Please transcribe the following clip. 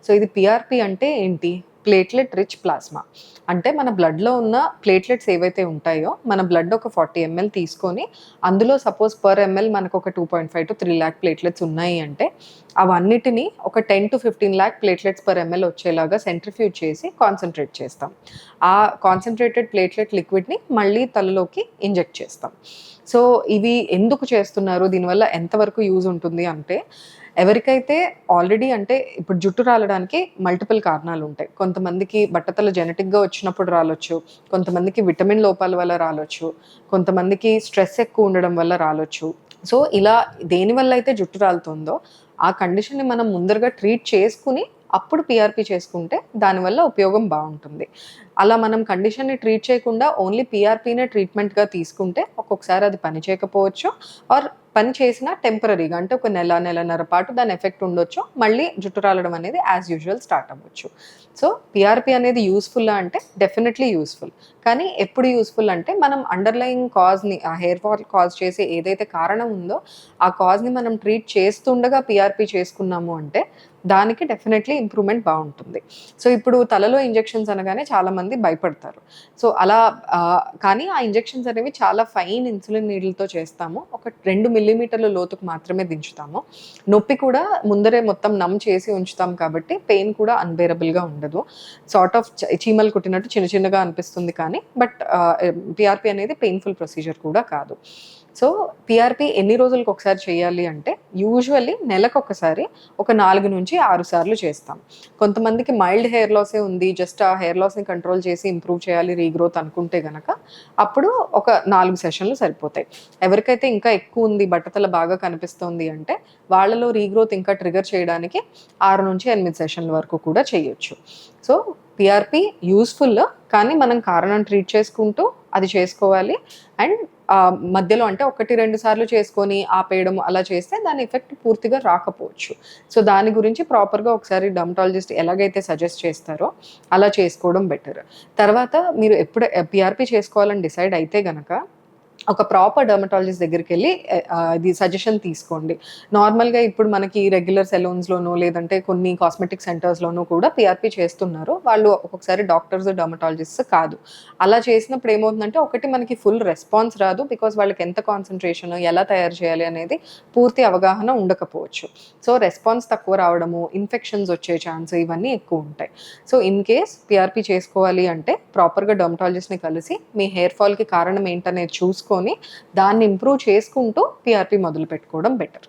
So ఇది PRP అంటే ఏంటి? Platelet rich plasma. అంటే మన బ్లడ్‌లో ఉన్న ప్లేట్లెట్స్ ఏవైతే ఉంటాయో, మన బ్లడ్ ఒక 40 ఎంఎల్ తీసుకొని, అందులో సపోజ్ పర్ ఎంఎల్ మనకొక 2.5-3 లాక్ ప్లేట్లెట్స్ ఉన్నాయి అంటే, అవన్నిటిని ఒక 10-15 లాక్ ప్లేట్లెట్స్ పర్ ఎంఎల్ వచ్చేలాగా సెంట్రిఫ్యూజ్ చేసి కాన్సంట్రేట్ చేస్తాం. ఆ కాన్సంట్రేటెడ్ ప్లేట్లెట్ లిక్విడ్‌ని మళ్ళీ తలలోకి ఇంజెక్ట్ చేస్తాం. సో ఇవి ఎందుకు చేస్తున్నారు? దీనివల్ల ఎంతవరకు యూజ్ ఉంటుంది అంటే, ఎవరికైతే ఆల్రెడీ అంటే ఇప్పుడు జుట్టు రాలడానికి మల్టిపుల్ కారణాలుంటాయి. కొంతమందికి బట్టతల జెనెటిక్‌గా వచ్చినప్పుడు రాలొచ్చు. కొంతమందికి విటమిన్ లోపాల వల్ల రాలొచ్చు. కొంతమందికి స్ట్రెస్ ఎక్కువ ఉండడం వల్ల రాలొచ్చు. సో ఇలా దేనివల్ల అయితే జుట్టు రాలుతుందో, ఆ కండిషన్‌ని మనం ముందరగా ట్రీట్ చేసుకొని, అప్పుడు పీఆర్పీ చేసుకుంటే దానివల్ల ఉపయోగం బావుంటుంది. అలా మనం కండిషన్‌ని ట్రీట్ చేయకుండా ఓన్లీ పీఆర్పీనే ట్రీట్మెంట్‌గా తీసుకుంటే ఒక్కొక్కసారి అది పని చేయకపోవచ్చు. ఆర్ పని చేసినా టెంపరరీగా అంటే ఒక నెల, నెలన్నర పాటు దాని ఎఫెక్ట్ ఉండొచ్చు. మళ్ళీ జుట్టు రాలడం అనేది యాజ్ యూజువల్ స్టార్ట్ అవ్వచ్చు. సో పీఆర్పీ అనేది యూజ్‌ఫుల్లా అంటే డెఫినెట్‌లీ యూజ్‌ఫుల్. కానీ ఎప్పుడు యూజ్‌ఫుల్ అంటే మనం అండర్‌లయింగ్ కాజ్‌ని ఆ హెయిర్ ఫాల్ కాజ్ చేసే ఏదైతే కారణం ఉందో, ఆ కాజ్‌ని మనం ట్రీట్ చేస్తుండగా పీఆర్పీ చేసుకున్నాము అంటే దానికి డెఫినెట్‌లీ ఇంప్రూవ్‌మెంట్ బావుంటుంది. సో ఇప్పుడు తలలో ఇంజెక్షన్స్ అనగానే చాలామంది భయపడతారు. సో అలా కానీ ఆ ఇంజెక్షన్స్ అనేవి చాలా ఫైన్ ఇన్సులిన్ నీడిల్‌తో చేస్తాము. ఒక 2 మిల్లీమీటర్ల లోతుకు మాత్రమే దించుతాము. నొప్పి కూడా ముందరే మొత్తం నమ్ చేసి ఉంచుతాం కాబట్టి పెయిన్ కూడా అన్‌బేరబుల్‌గా ఉండదు. సార్ట్ ఆఫ్ చీమలు కుట్టినట్టు చిన్న చిన్నగా అనిపిస్తుంది కానీ బట్ పీఆర్పీ అనేది పెయిన్‌ఫుల్ ప్రొసీజర్ కూడా కాదు. సో పీఆర్పీ ఎన్ని రోజులకు ఒకసారి చేయాలి అంటే యూజువల్లీ నెలకొకసారి ఒక 4-6 సార్లు చేస్తాం. కొంతమందికి మైల్డ్ హెయిర్ లాసే ఉంది. జస్ట్ ఆ హెయిర్ లాస్‌ని కంట్రోల్ చేసి ఇంప్రూవ్ చేయాలి రీగ్రోత్ అనుకుంటే గనక అప్పుడు ఒక 4 సెషన్‌లు సరిపోతాయి. ఎవరికైతే ఇంకా ఎక్కువ ఉంది బట్టతల బాగా కనిపిస్తోంది అంటే వాళ్ళలో రీగ్రోత్ ఇంకా ట్రిగ్గర్ చేయడానికి 6-8 సెషన్ల వరకు కూడా చేయొచ్చు. So PRP useful. కానీ మనం కారణం ట్రీట్ చేసుకుంటూ అది చేసుకోవాలి. అండ్ మధ్యలో అంటే 1-2 సార్లు చేసుకొని ఆపేయడం అలా చేస్తే దాని ఎఫెక్ట్ పూర్తిగా రాకపోవచ్చు. సో దాని గురించి ప్రాపర్‌గా ఒకసారి డర్మటాలజిస్ట్ ఎలాగైతే సజెస్ట్ చేస్తారో అలా చేసుకోవడం బెటర్. తర్వాత మీరు ఎప్పుడు పీఆర్పీ చేసుకోవాలని డిసైడ్ అయితే గనక ఒక ప్రాపర్ డర్మటాలజిస్ట్ దగ్గరికెళ్ళి ఇది సజెషన్ తీసుకోండి. నార్మల్‌గా ఇప్పుడు మనకి రెగ్యులర్ సెలూన్స్‌లోనో లేదంటే కొన్ని కాస్మెటిక్ సెంటర్స్‌లోనో కూడా పీఆర్పీ చేస్తున్నారు. వాళ్ళు ఒక్కొక్కసారి డాక్టర్స్, డర్మటాలజిస్ట్స్ కాదు. అలా చేసినప్పుడు ఏమవుతుందంటే ఒకటి మనకి ఫుల్ రెస్పాన్స్ రాదు. బికాజ్ వాళ్ళకి ఎంత కాన్సంట్రేషన్, ఎలా తయారు చేయాలి అనేది పూర్తి అవగాహన ఉండకపోవచ్చు. సో రెస్పాన్స్ తక్కువ రావడము, ఇన్ఫెక్షన్స్ వచ్చే ఛాన్స్ ఇవన్నీ ఎక్కువ ఉంటాయి. సో ఇన్ కేస్ పీఆర్పీ చేసుకోవాలి అంటే ప్రాపర్‌గా డర్మటాలజిస్ట్‌ని కలిసి మీ హెయిర్ ఫాల్‌కి కారణం ఏంటనేది చూసుకొని దాన్ని ఇంప్రూవ్ చేసుకుంటూ పీఆర్పీ మొదలుపెట్టుకోవడం బెటర్.